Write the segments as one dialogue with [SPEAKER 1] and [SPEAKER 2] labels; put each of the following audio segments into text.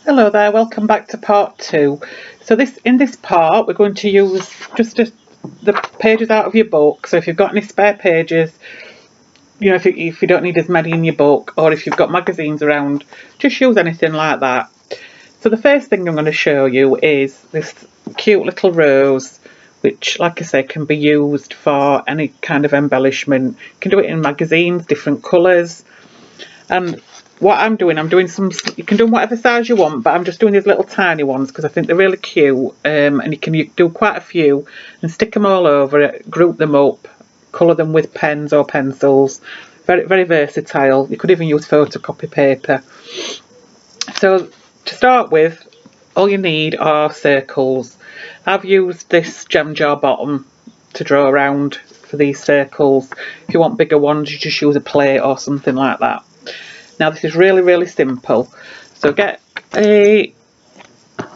[SPEAKER 1] Hello there, welcome back to part two. So in this part we're going to use the pages out of your book. So if you've got any spare pages, if you don't need as many in your book, or if you've got magazines around, just use anything like that. So the first thing I'm going to show you is this cute little rose, which, like I say, can be used for any kind of embellishment. You can do it in magazines, different colours. And what I'm doing you can do whatever size you want, but I'm just doing these little tiny ones because I think they're really cute, and you can do quite a few and stick them all over it, group them up, colour them with pens or pencils. Very, very versatile. You could even use photocopy paper. So to start with, all you need are circles. I've used this gem jar bottom to draw around for these circles. If you want bigger ones, you just use a plate or something like that. Now this is really, really simple. So get a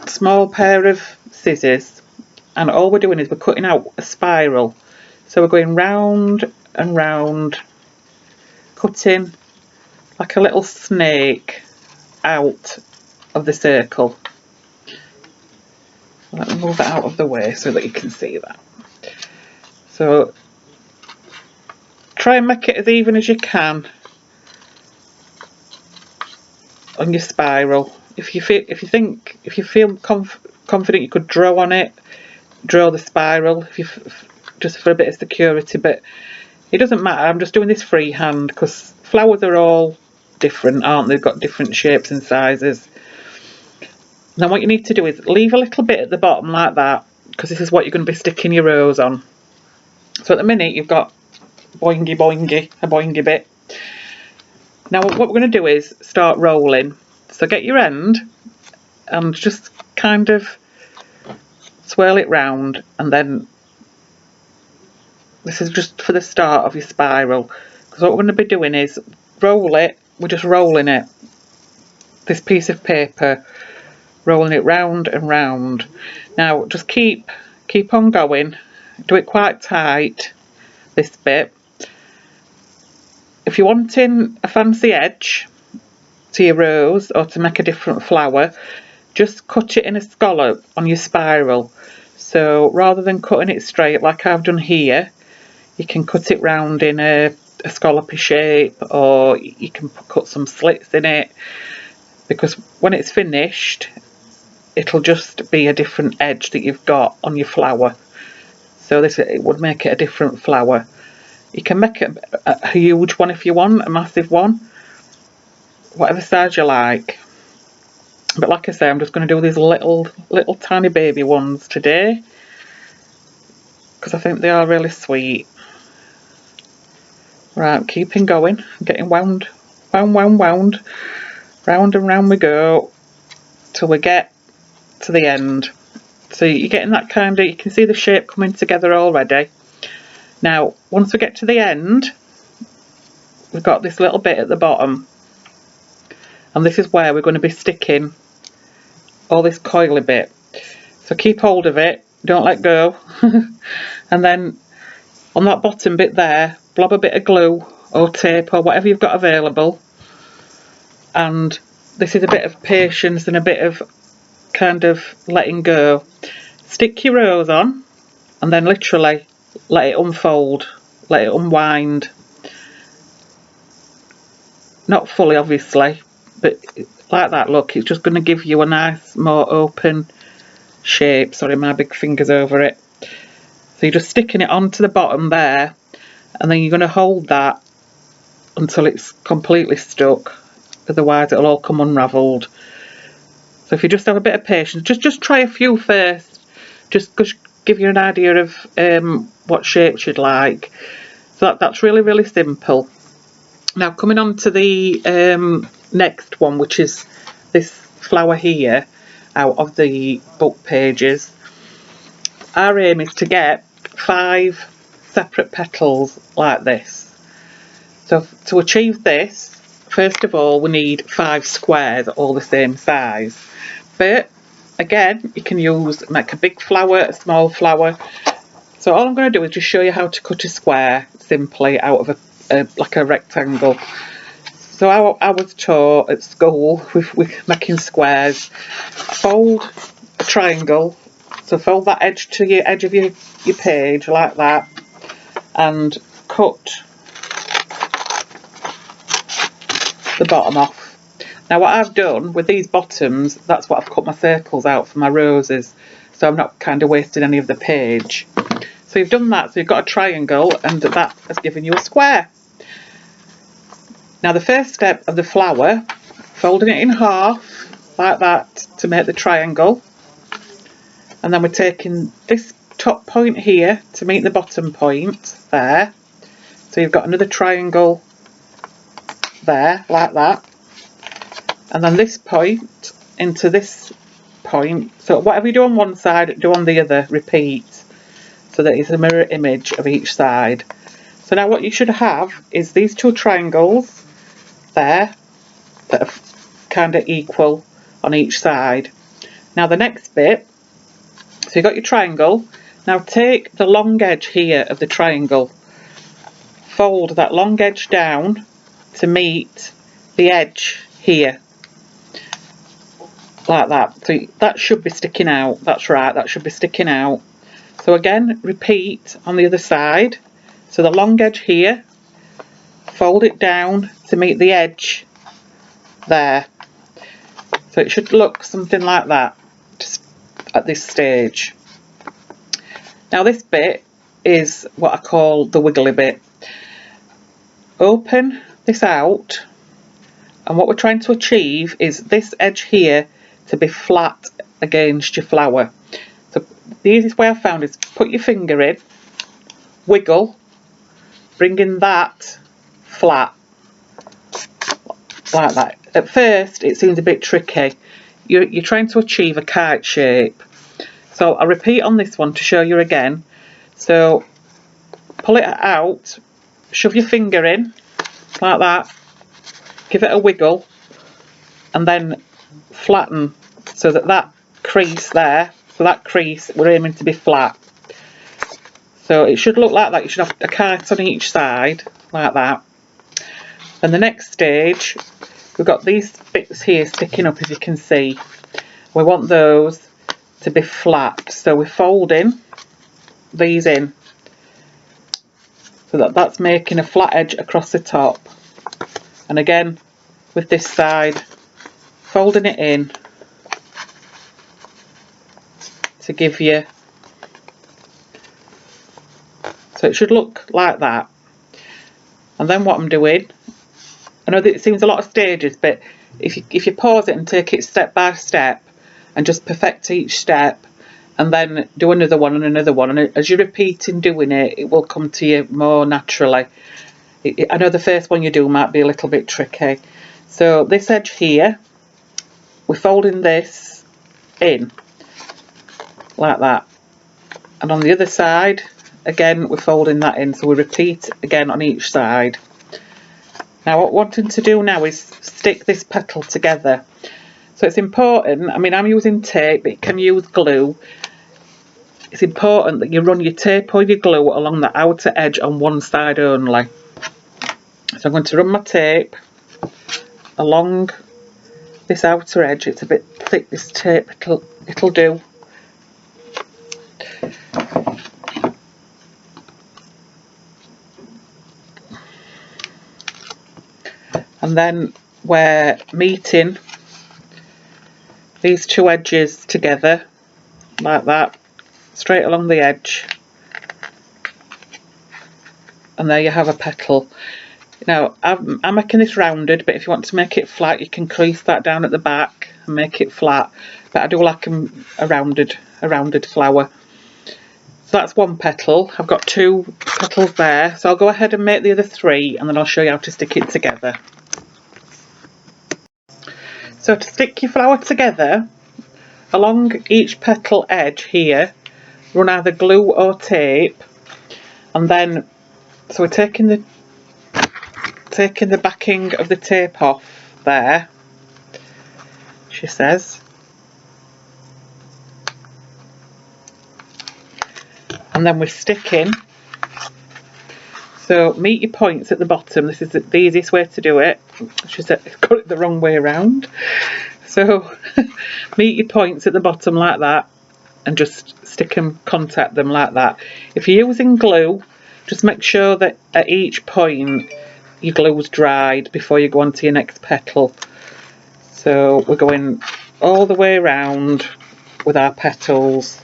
[SPEAKER 1] small pair of scissors, and all we're doing is we're cutting out a spiral. So we're going round and round, cutting like a little snake out of the circle. Let me move it out of the way so that you can see that. So try and make it as even as you can on your spiral. If you feel confident, you could draw on it, draw the spiral just for a bit of security, but it doesn't matter. I'm just doing this freehand because flowers are all different, aren't they? They've got different shapes and sizes. Now what you need to do is leave a little bit at the bottom like that, because this is what you're going to be sticking your rose on. So at the minute you've got a boingy bit. Now what we're going to do is start rolling. So get your end and just kind of swirl it round, and then this is just for the start of your spiral, because what we're going to be doing is roll it. We're just rolling it, this piece of paper, rolling it round and round. Now just keep on going, do it quite tight, this bit. If you're wanting a fancy edge to your rose or to make a different flower, just cut it in a scallop on your spiral. So rather than cutting it straight like I've done here, you can cut it round in a scallopy shape, or you can cut some slits in it, because when it's finished it'll just be a different edge that you've got on your flower. So it would make it a different flower. You can make it a huge one if you want, a massive one, whatever size you like. But like I say, I'm just going to do these little tiny baby ones today because I think they are really sweet. Right, keeping going, getting wound, round and round we go till we get to the end. So you're getting that kind of, you can see the shape coming together already. Now once we get to the end, we've got this little bit at the bottom, and this is where we're going to be sticking all this coily bit. So keep hold of it, don't let go. And then on that bottom bit there, blob a bit of glue or tape or whatever you've got available. And this is a bit of patience and a bit of kind of letting go. Stick your rose on and then literally let it unfold, let it unwind. Not fully obviously, but like that, look, it's just going to give you a nice more open shape. Sorry, my big finger's over it. So you're just sticking it onto the bottom there, and then you're going to hold that until it's completely stuck, otherwise it'll all come unravelled. So if you just have a bit of patience, just try a few first, just give you an idea of what shapes you'd like. So that's really, really simple. Now coming on to the next one, which is this flower here out of the book pages. Our aim is to get 5 separate petals like this. So to achieve this, first of all we need 5 squares all the same size, but again you can make a big flower, a small flower. So all I'm going to do is just show you how to cut a square simply out of like a rectangle. So I was taught at school with making squares, fold a triangle, so fold that edge to your edge of your page like that, and cut the bottom off. Now what I've done with these bottoms, that's what I've cut my circles out for my roses, so I'm not kind of wasting any of the page. So you've done that, so you've got a triangle, and that has given you a square. Now the first step of the flower, folding it in half like that to make the triangle, and then we're taking this top point here to meet the bottom point there, so you've got another triangle there like that, and then this point into this point, so whatever you do on one side, do on the other, repeat, so that it's a mirror image of each side. So now what you should have is these two triangles there that are kind of equal on each side. Now the next bit, so you've got your triangle, now take the long edge here of the triangle, fold that long edge down to meet the edge here like that, so that should be sticking out, that's right, that should be sticking out. So again, repeat on the other side, so the long edge here, fold it down to meet the edge there, so it should look something like that just at this stage. Now this bit is what I call the wiggly bit. Open this out, and what we're trying to achieve is this edge here to be flat against your flower. So the easiest way I've found is put your finger in, wiggle, bringing that flat like that. At first it seems a bit tricky, you're trying to achieve a kite shape, so I'll repeat on this one to show you again. So pull it out, shove your finger in like that, give it a wiggle, and then flatten so that crease there, so that crease we're aiming to be flat, so it should look like that. You should have a kite on each side like that. And the next stage, we've got these bits here sticking up, as you can see, we want those to be flat, so we're folding these in so that's making a flat edge across the top, and again with this side, folding it in to give you, so it should look like that. And then what I'm doing, I know that it seems a lot of stages, but if you pause it and take it step by step and just perfect each step, and then do another one and another one, and as you're repeating doing it, it will come to you more naturally. I know the first one you do might be a little bit tricky. So this edge here, we're folding this in like that, and on the other side again we're folding that in, so we repeat again on each side. Now what we're wanting to do now is stick this petal together, so it's important, I mean I'm using tape, but you can use glue. It's important that you run your tape or your glue along the outer edge on one side only. So I'm going to run my tape along this outer edge. It's a bit thick, this tape, it'll do. And then we're meeting these two edges together like that, straight along the edge, and there you have a petal. Now I'm making this rounded, but if you want to make it flat you can crease that down at the back and make it flat, but I do like a rounded flower. So that's one petal. I've got two petals there, so I'll go ahead and make the other three, and then I'll show you how to stick it together. So to stick your flower together, along each petal edge here, run either glue or tape, and then, so we're taking the backing of the tape off there, she says, and then we're sticking, So meet your points at the bottom. This is the easiest way to do it. She said got it the wrong way around. So meet your points at the bottom like that, and just stick them, contact them like that. If you're using glue, just make sure that at each point your glue's dried before you go on to your next petal. So we're going all the way around with our petals.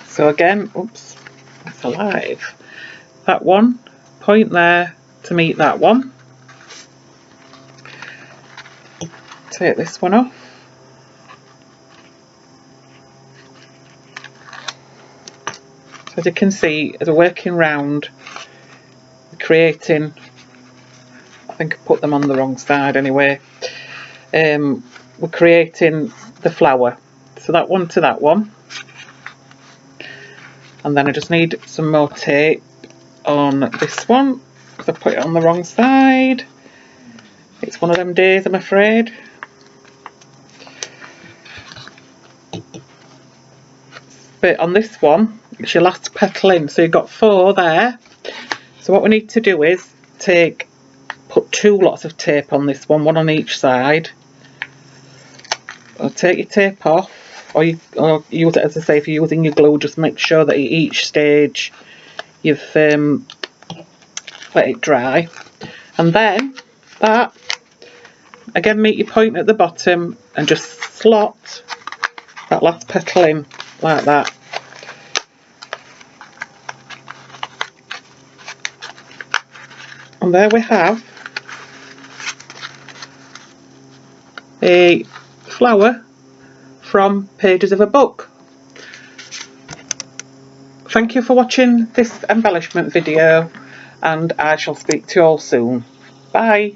[SPEAKER 1] So again, oops, it's alive. That one, point there to meet that one. Take this one off. So as you can see, as we're working round, we're creating, I think I put them on the wrong side anyway, we're creating the flower. So that one to that one. And then I just need some more tape on this one, because I put it on the wrong side. It's one of them days, I'm afraid. But on this one, it's your last petal in, so you've got 4 there. So what we need to do is put 2 lots of tape on this one on each side. Or take your tape off, or use it, as I say, if you're using your glue, just make sure that at each stage you've let it dry. And then that, again, meet your point at the bottom and just slot that last petal in like that. And there we have a flower from pages of a book. Thank you for watching this embellishment video, and I shall speak to you all soon. Bye.